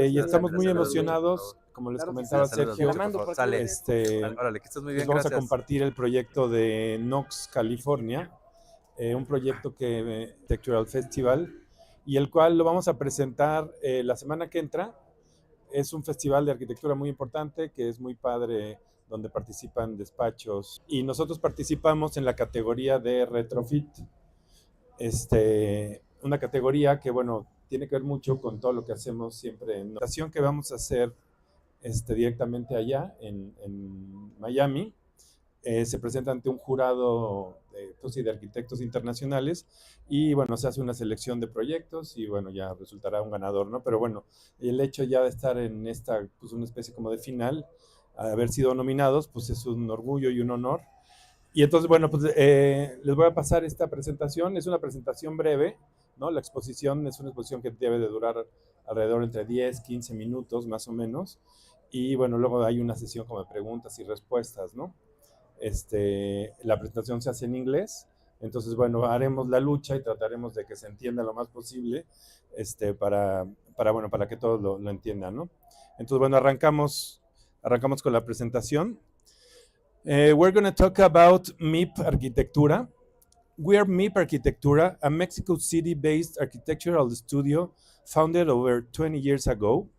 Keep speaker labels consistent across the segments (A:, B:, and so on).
A: Y estamos muy emocionados, como les comentaba Sergio,
B: Órale, que estés muy bien,
A: les vamos
B: gracias.
A: a compartir el proyecto de Knox, California, un proyecto que Architectural Festival, y el cual lo vamos a presentar la semana que entra. Es un festival de arquitectura muy importante, que es muy padre, donde participan despachos, y nosotros participamos en la categoría de retrofit, una categoría que, bueno, tiene que ver mucho con todo lo que hacemos siempre en la presentación que vamos a hacer directamente allá en Miami. Se presenta ante un jurado de arquitectos internacionales y bueno, se hace una selección de proyectos y bueno, ya resultará un ganador, ¿no? Pero bueno, el hecho ya de estar en esta, pues una especie como de final, haber sido nominados, pues es un orgullo y un honor. Y entonces, bueno, pues les voy a pasar esta presentación. Es una presentación breve, ¿no? La exposición es una exposición que debe de durar alrededor entre 10, 15 minutos más o menos. Y bueno, luego hay una sesión como de preguntas y respuestas, ¿no? La presentación se hace en inglés, entonces bueno, haremos la lucha y trataremos de que se entienda lo más posible, para que todos lo entiendan, ¿no? Entonces bueno, arrancamos con la presentación. We're going to talk about MIP Arquitectura. We are MIP Arquitectura, a Mexico City-based architectural studio founded over 20 years ago.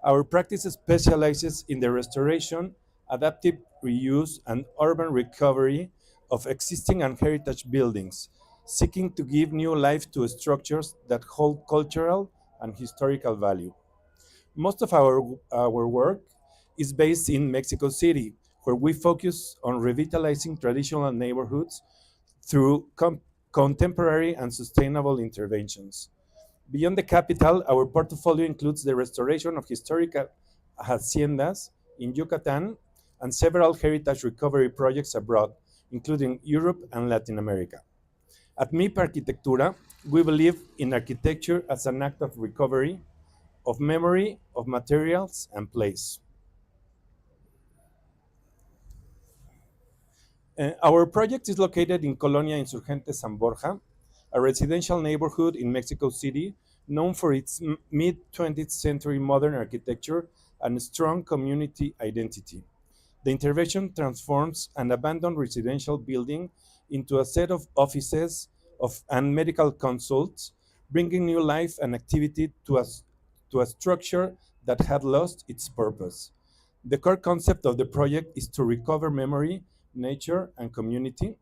A: Our practice specializes in the restoration, adaptive reuse, and urban recovery of existing and heritage buildings, seeking to give new life to structures that hold cultural and historical value. Most of our work is based in Mexico City, where we focus on revitalizing traditional neighborhoods through contemporary and sustainable interventions. Beyond the capital, our portfolio includes the restoration of historical haciendas in Yucatan and several heritage recovery projects abroad, including Europe and Latin America. At MIP Arquitectura, we believe in architecture as an act of recovery, of memory, of materials, and place. Our project is located in Colonia Insurgente San Borja, a residential neighborhood in Mexico City known for its mid-20th century modern architecture and strong community identity. The intervention transforms an abandoned residential building into a set of offices and medical consults, bringing new life and activity to a structure that had lost its purpose. The core concept of the project is to recover memory, nature, and community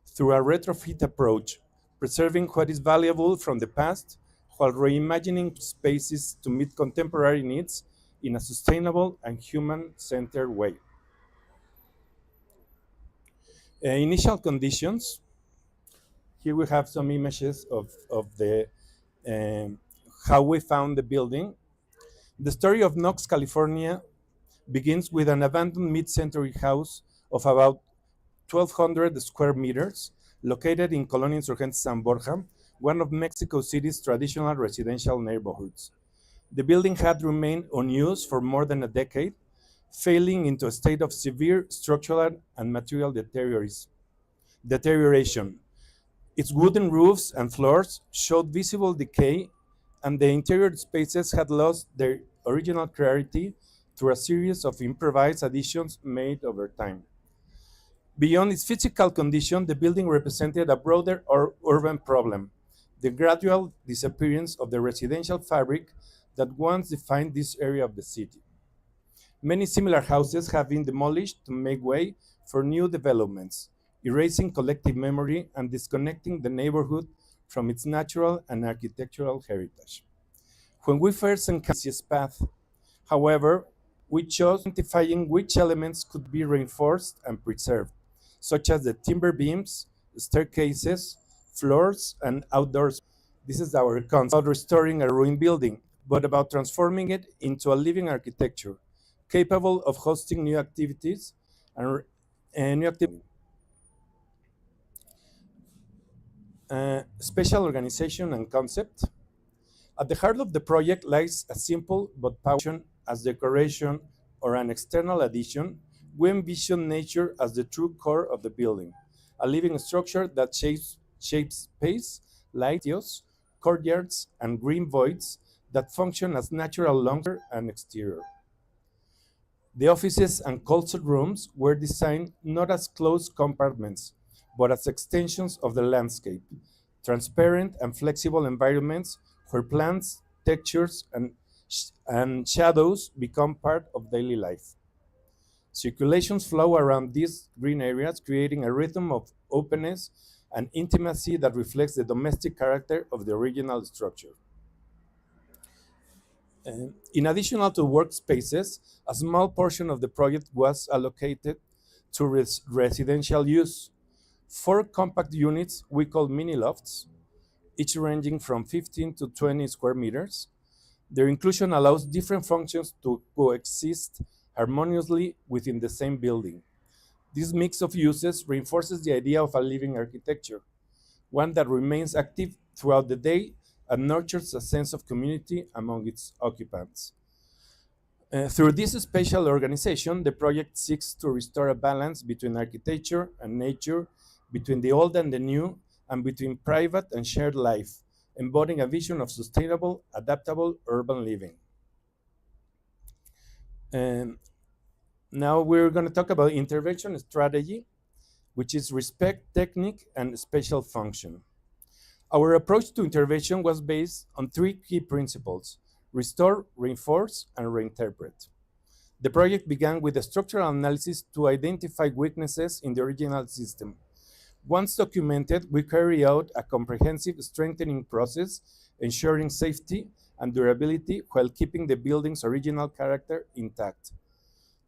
A: through a retrofit approach, preserving what is valuable from the past while reimagining spaces to meet contemporary needs in a sustainable and human-centered way. Initial conditions. Here we have some images of the how we found the building. The story of Knox, California begins with an abandoned mid-century house of about 1,200 square meters, located in Colonia Insurgente San Borja, one of Mexico City's traditional residential neighborhoods. The building had remained unused for more than a decade, failing into a state of severe structural and material deterioration. Its wooden roofs and floors showed visible decay, and the interior spaces had lost their original clarity through a series of improvised additions made over time. Beyond its physical condition, the building represented a broader urban problem, the gradual disappearance of the residential fabric that once defined this area of the city. Many similar houses have been demolished to make way for new developments, erasing collective memory and disconnecting the neighborhood from its natural and architectural heritage. When we first encountered this path, however, we chose identifying which elements could be reinforced and preserved, such as the timber beams, staircases, floors, and outdoors. This is our concept about restoring a ruined building, but about transforming it into a living architecture, capable of hosting new activities and special organization and concept. At the heart of the project lies a simple but powerful as decoration or an external addition. We envision nature as the true core of the building, a living structure that shapes space, light, courtyards, and green voids that function as natural lungs and exterior. The offices and culture rooms were designed not as closed compartments, but as extensions of the landscape, transparent and flexible environments where plants, textures, and shadows become part of daily life. Circulations flow around these green areas, creating a rhythm of openness and intimacy that reflects the domestic character of the original structure. In addition to workspaces, a small portion of the project was allocated to residential use. Four compact units we call mini lofts, each ranging from 15 to 20 square meters. Their inclusion allows different functions to coexist harmoniously within the same building. This mix of uses reinforces the idea of a living architecture, one that remains active throughout the day and nurtures a sense of community among its occupants. Through this spatial organization, the project seeks to restore a balance between architecture and nature, between the old and the new, and between private and shared life, embodying a vision of sustainable, adaptable urban living. And now we're going to talk about intervention strategy, which is respect, technique, and spatial function. Our approach to intervention was based on three key principles: restore, reinforce, and reinterpret. The project began with a structural analysis to identify weaknesses in the original system. Once documented, we carry out a comprehensive strengthening process, ensuring safety and durability while keeping the building's original character intact.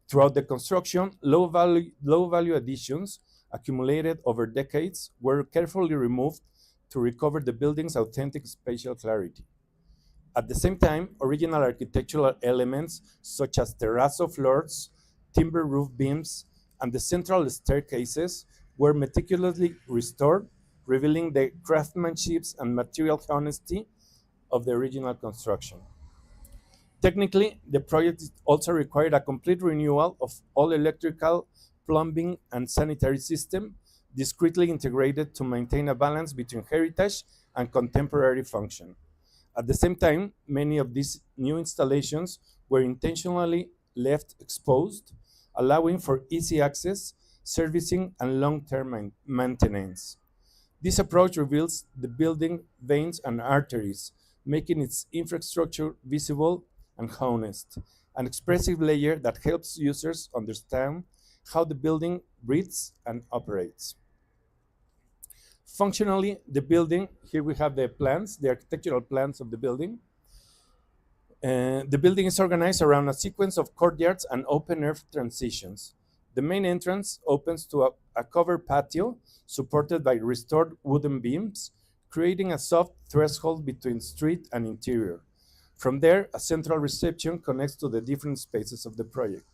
A: Throughout the construction, low value additions accumulated over decades were carefully removed to recover the building's authentic spatial clarity. At the same time, original architectural elements such as terrazzo floors, timber roof beams, and the central staircases were meticulously restored, revealing the craftsmanship and material honesty of the original construction. Technically, the project also required a complete renewal of all electrical, plumbing, and sanitary system, discreetly integrated to maintain a balance between heritage and contemporary function. At the same time, many of these new installations were intentionally left exposed, allowing for easy access, servicing, and long-term maintenance. This approach reveals the building veins and arteries, making its infrastructure visible and honest, an expressive layer that helps users understand how the building breathes and operates. Functionally, the building, here we have the plans, the architectural plans of the building. The building is organized around a sequence of courtyards and open air transitions. The main entrance opens to a covered patio supported by restored wooden beams, creating a soft threshold between street and interior. From there, a central reception connects to the different spaces of the project.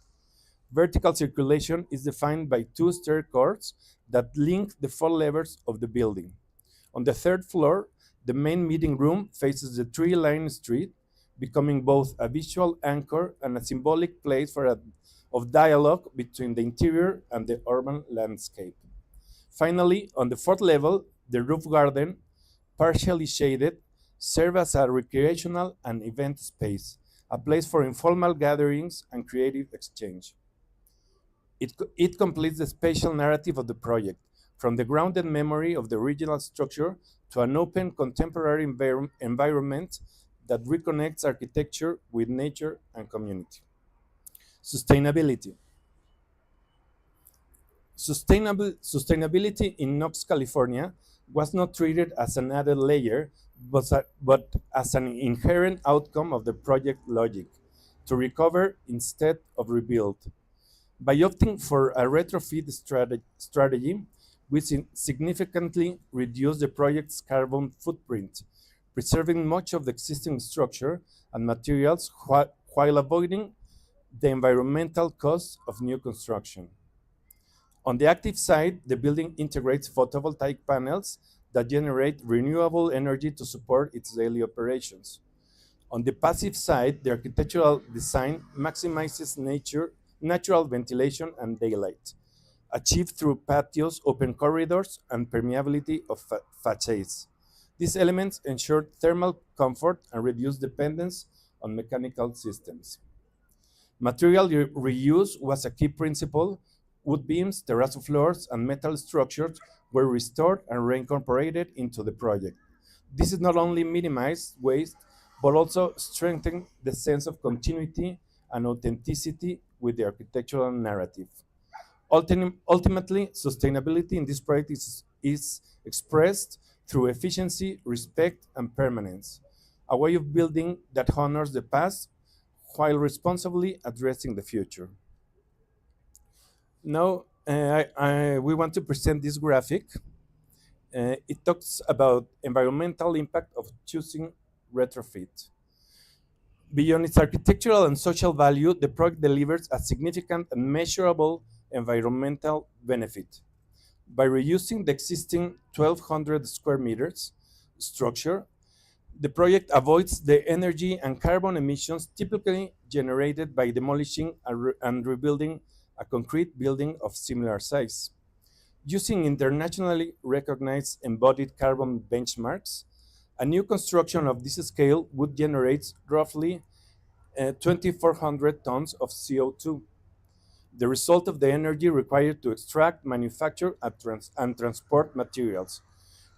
A: Vertical circulation is defined by two stair courts that link the four levels of the building. On the third floor, the main meeting room faces the tree-lined street, becoming both a visual anchor and a symbolic place of dialogue between the interior and the urban landscape. Finally, on the fourth level, the roof garden, partially shaded, serves as a recreational and event space, a place for informal gatherings and creative exchange. It completes the spatial narrative of the project, from the grounded memory of the original structure to an open contemporary environment that reconnects architecture with nature and community. Sustainability. Sustainability in Knox, California was not treated as an added layer, but as an inherent outcome of the project logic, to recover instead of rebuild. By opting for a retrofit strategy, we significantly reduce the project's carbon footprint, preserving much of the existing structure and materials while avoiding the environmental costs of new construction. On the active side, the building integrates photovoltaic panels that generate renewable energy to support its daily operations. On the passive side, the architectural design maximizes natural ventilation and daylight, achieved through patios, open corridors, and permeability of facades. These elements ensure thermal comfort and reduce dependence on mechanical systems. Material reuse was a key principle. Wood beams, terrazzo floors, and metal structures were restored and reincorporated into the project. This is not only minimized waste, but also strengthened the sense of continuity and authenticity with the architectural narrative. Ultimately, sustainability in this project is expressed through efficiency, respect, and permanence, a way of building that honors the past while responsibly addressing the future. Now, we want to present this graphic. It talks about environmental impact of choosing retrofit. Beyond its architectural and social value, the project delivers a significant and measurable environmental benefit. By reusing the existing 1,200 square meters structure, the project avoids the energy and carbon emissions typically generated by demolishing and rebuilding a concrete building of similar size. Using internationally recognized embodied carbon benchmarks, a new construction of this scale would generate roughly 2,400 tons of CO2, the result of the energy required to extract, manufacture, and transport materials.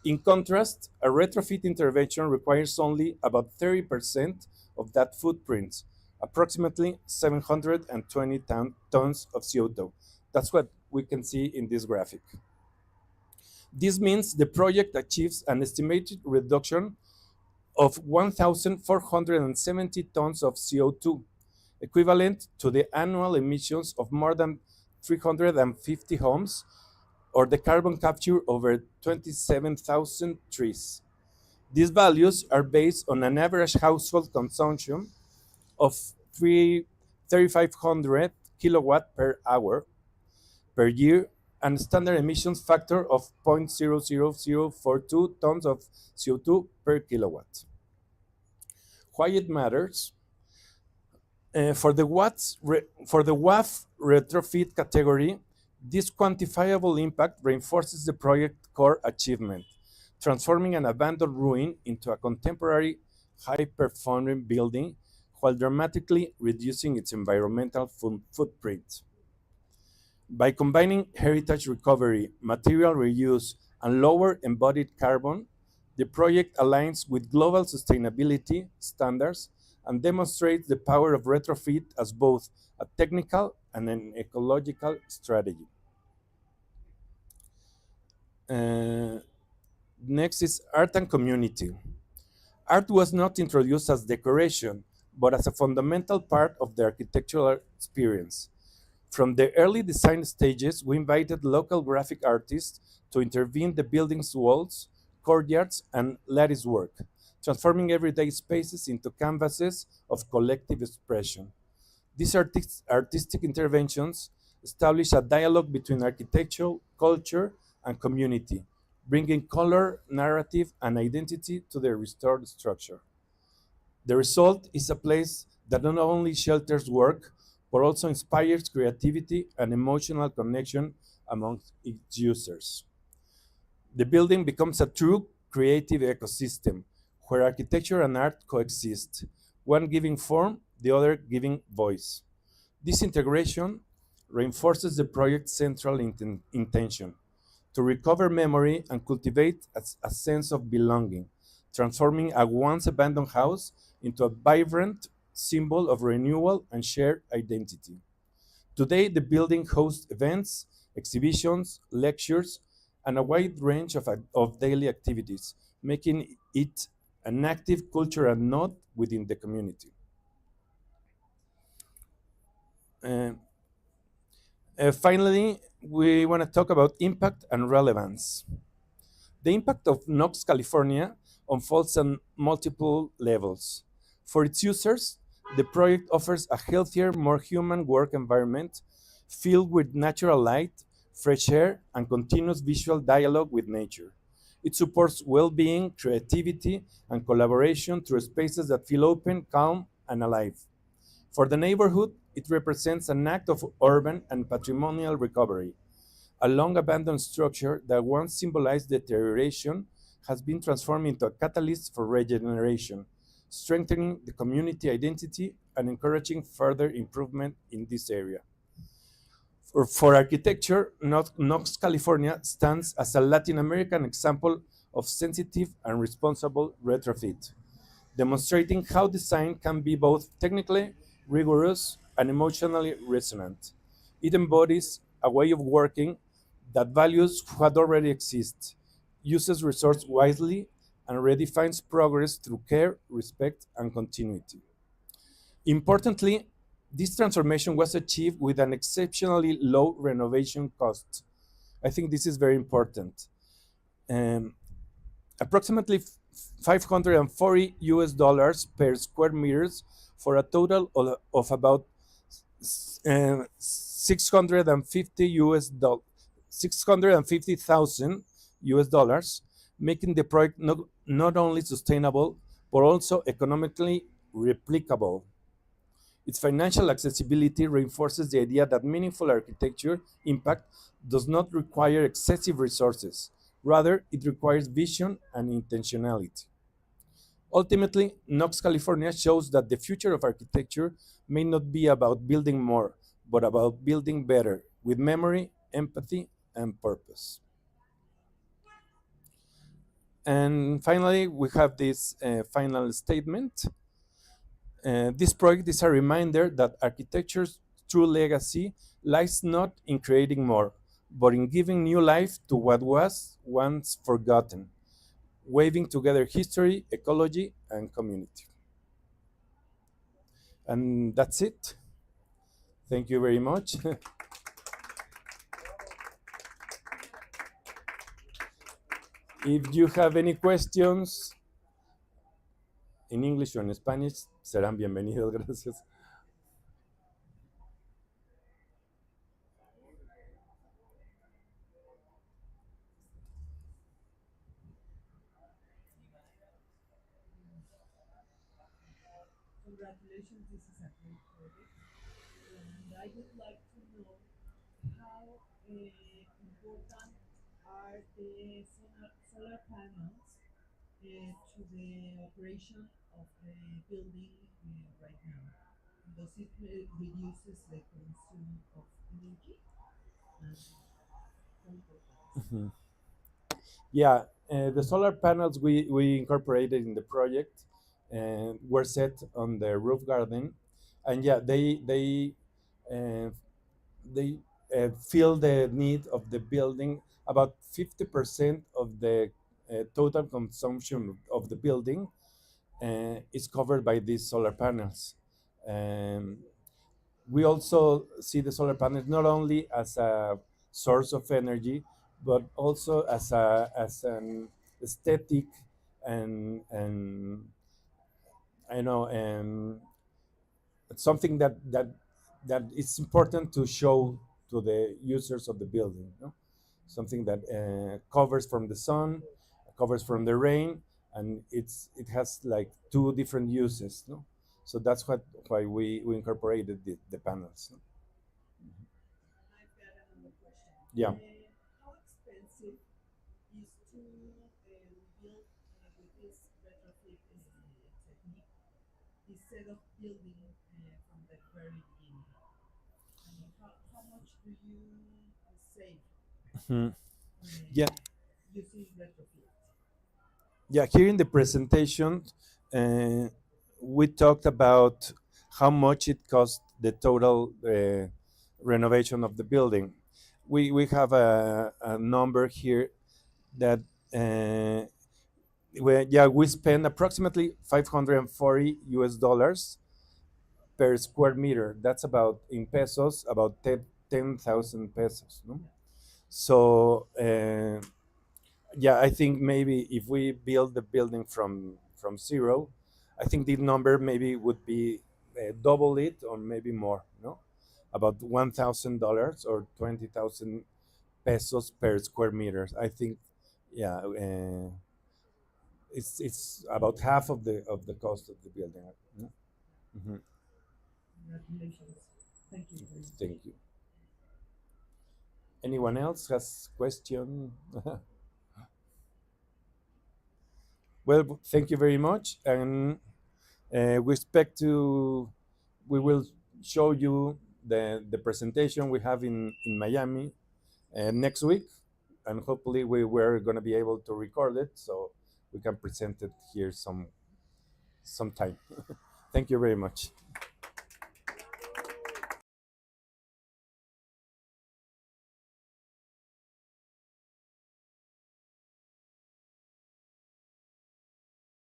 A: In contrast, a retrofit intervention requires only about 30% of that footprint, approximately 720 tons of CO2. That's what we can see in this graphic. This means the project achieves an estimated reduction of 1,470 tons of CO2, equivalent to the annual emissions of more than 350 homes or the carbon capture over 27,000 trees. These values are based on an average household consumption of 3,500 kilowatt per hour per year and standard emissions factor of 0.00042 tons of CO2 per kilowatt. Why it matters? For the WAF retrofit category, this quantifiable impact reinforces the project core achievement, transforming an abandoned ruin into a contemporary, high-performing building while dramatically reducing its environmental footprint. By combining heritage recovery, material reuse, and lower embodied carbon, the project aligns with global sustainability standards and demonstrates the power of retrofit as both a technical and an ecological strategy. Uh, Next is art and community. Art was not introduced as decoration, but as a fundamental part of the architectural experience. From the early design stages, we invited local graphic artists to intervene the building's walls, courtyards, and lattice work, transforming everyday spaces into canvases of collective expression. These artistic interventions establish a dialogue between architecture, culture, and community, bringing color, narrative, and identity to the restored structure. The result is a place that not only shelters work, but also inspires creativity and emotional connection among its users. The building becomes a true creative ecosystem where architecture and art coexist, one giving form, the other giving voice. This integration reinforces the project's central intention to recover memory and cultivate a sense of belonging, transforming a once abandoned house into a vibrant symbol of renewal and shared identity. Today, the building hosts events, exhibitions, lectures, and a wide range of daily activities, making it an active cultural node within the community. Uh, Finally, we want to talk about impact and relevance. The impact of Knox, California unfolds on multiple levels. For its users, the project offers a healthier, more human work environment filled with natural light, fresh air, and continuous visual dialogue with nature. It supports well being, creativity, and collaboration through spaces that feel open, calm, and alive. For the neighborhood, it represents an act of urban and patrimonial recovery, a long abandoned structure that once symbolized deterioration has been transformed into a catalyst for regeneration, strengthening the community identity and encouraging further improvement in this area. For architecture, Knox, California stands as a Latin American example of sensitive and responsible retrofit, demonstrating how design can be both technically rigorous and emotionally resonant. It embodies a way of working that values what already exists, uses resources wisely, and redefines progress through care, respect, and continuity. Importantly, this transformation was achieved with an exceptionally low renovation cost. I think this is very important. Um, Approximately 540 US dollars per square meters for a total of about 650 650,000 US dollars, making the project not only sustainable but also economically replicable. Its financial accessibility reinforces the idea that meaningful architecture impact does not require excessive resources. Rather, it requires vision and intentionality. Ultimately, Knox, California shows that the future of architecture may not be about building more, but about building better with memory, empathy, and purpose. And finally, we have this final statement. This project is a reminder that architecture's true legacy lies not in creating more, but in giving new life to what was once forgotten, weaving together history, ecology, and community. And that's it. Thank you very much. If you have any questions in English o en Spanish, serán bienvenidos. Gracias.
C: Congratulations, this is a great project. And I would like to know how important are the solar panels to the operation of the building right now? Does it reduces the consume of energy? And how important?
A: Yeah, the solar panels we incorporated in the project were set on the roof garden, and yeah, uh, they fill the need of the building. About 50% of the total consumption of the building is covered by these solar panels. Um, we also see the solar panels not only as a source of energy, but also as an aesthetic and I know something that it's important to show to the users of the building. No? Something that covers from the sun, covers from the rain, and it has like two different uses. No? So that's why we incorporated the panels. No?
C: I've got another question.
A: Yeah.
C: How expensive is to build with this retrofit technique instead of building from the very beginning? I mean, how much do you save
A: Mhm.
C: uh,
A: Yeah,
C: using retrofit?
A: yeah. Here in the presentation, uh, we talked about how much it cost the total renovation of the building. We have a number here that uh, we spend approximately 540 US dollars per square meter. That's about in pesos about 10,000 pesos. No? So yeah, I think maybe if we build the building from zero, I think the number maybe would be double it or maybe more. No, about $1,000 or 20,000 pesos per square meters. I think, yeah, it's about half of the cost of the building. No? Mhm.
C: Congratulations. Thank you very much.
A: Thank you. Anyone else has question? Well, thank you very much, and we will show you the presentation we have in Miami next week, and hopefully we were going to be able to record it so we can present it here sometime. Thank you very much.